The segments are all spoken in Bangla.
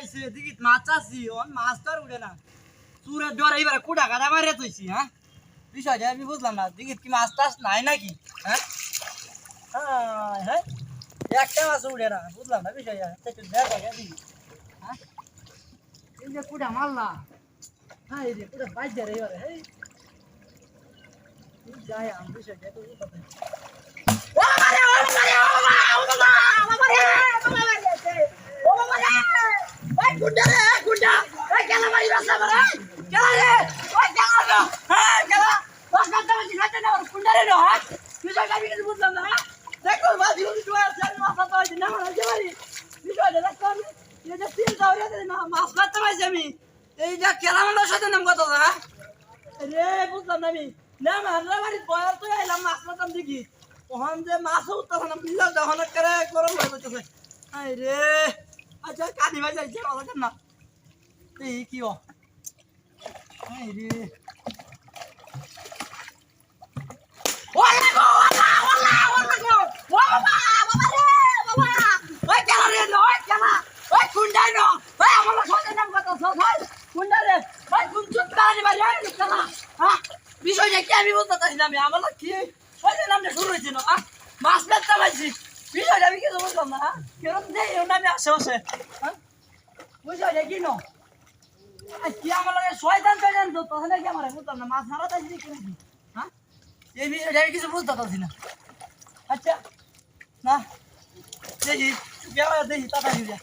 আইছে দেখি মাছ চাচ্ছি ওন মাছ তো আর উঠে না চুরের ডর এইবার কুড়া কাটা মারে তুইছি হ্যাঁ বিষয়টা আমি বুঝলাম না দেখি কি মাছ টাছ নাই নাকি হ্যাঁ হ্যাঁ হ্যাঁ একটা মাছ উঠে না বুঝলাম না বিষয়টা একটু দেখো দেখি হ্যাঁ এই যে কুড়া মারলা হ্যাঁ এই যে কুড়া বাজছে রে এবারে হ্যাঁ যাই আমি বিষয়টা তো বুঝতে বুঝলাম না আমি না মারলা বাড়ি বয়ার তো এলাম মাছ মাতাম দেখি ওখান যে মাছও উঠতেছে না বিজাল যখন করে গরম হয়ে যাচ্ছে আই রে আচ্ছা কানি ভাই যাইছে কথা না এই কি ও আই রে ওলা গো ওলা গো বাবা রে বাবা ওই কেলা রে ওই কেলা ওই কুন্ডাই নো ওই আমার সাথে নাম কথা সবাই কুন্ডা রে ওই কুন চুপ কানি ভাই ওই কেলা হ্যাঁ বিষয়টা কি আমি বলতে চাই না আমি আমার কি ওই নামটা শুরু হয়েছে না মাছ বেচতে পাইছি বিষয়টা আমি কিছু বুঝলাম না কেরম দেই ওর নামে আশেপাশে হ্যাঁ বিষয়টা কি নো কি আমার লাগে শয়তান শয়তান তো তখন কি আমার বুঝলাম না মাছ মারা চাইছি কি নাকি হ্যাঁ এই বিষয়টা আমি কিছু বুঝতে পারছি না আচ্ছা না দেখি দেখি তাতা দিবি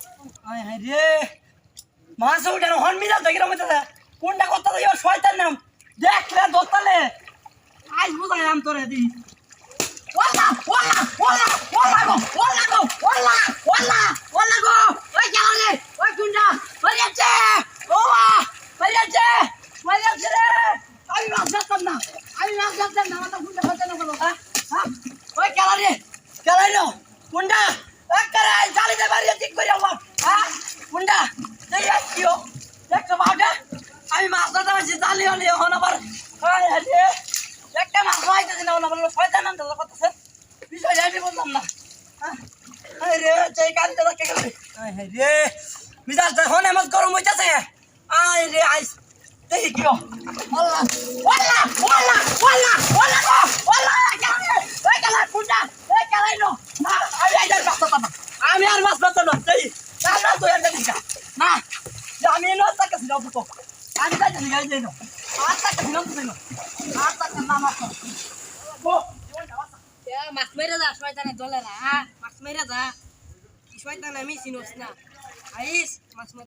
হ্যাঁ হ্যাঁ রে মাছ উঠে না হন মিজাল তো কিরম হইতেছে কোনটা কথা তো শয়তান নাম দেখলে দোতালে আজ বুঝাইলাম তোরে দি ওলা ওলা ওলা ওলা গো ওলা গো ওলা ওলা ওলা গো ওই জালে ওই গুন্ডা বলিয়াছে ওয়া বলিয়াছে বলিয়াছে রে আমি মাছ ধরতাম না আমার গুন্ডা হতে না বলো হ্যাঁ ওই কেলা রে গুন্ডা একবারে জালিতে বাড়িয়ে ঠিক করে আল্লাহ হ্যাঁ গুন্ডা এই কিও দেখছো বাবা আমি মাছ ধরতাম জালি হলে এখন আবার হায় হায় একটা মাছ হইতেছে না ওনা বললো শয়তান নাম তো কথা বিষয় আমি বললাম না আরে রে চাই কারিতে রাখে গেল আরে রে মিজাজ যখন এমন গরম হইতাছে আয় রে আইস দেখি কি আল্লাহ ওয়াল্লাহ ওয়াল্লাহ ওয়াল্লাহ ওয়াল্লাহ গো ওয়াল্লাহ ওই কালা কুন্ডা ওই কালাই নো না আমি আইদার মাছ ধরতাম না আমি আর মাছ ধরতাম না দেখি না তো এর দেখি না আমি নো তাকে সিনাও তো আমি যাই না যাই না আচ্ছা সিনাও তো না আচ্ছা না মাছ ও মাছ মেরে যা শয়তানে দলে না মাছ মেরে যা শয়তান আমি চিনোস না আইস মাছ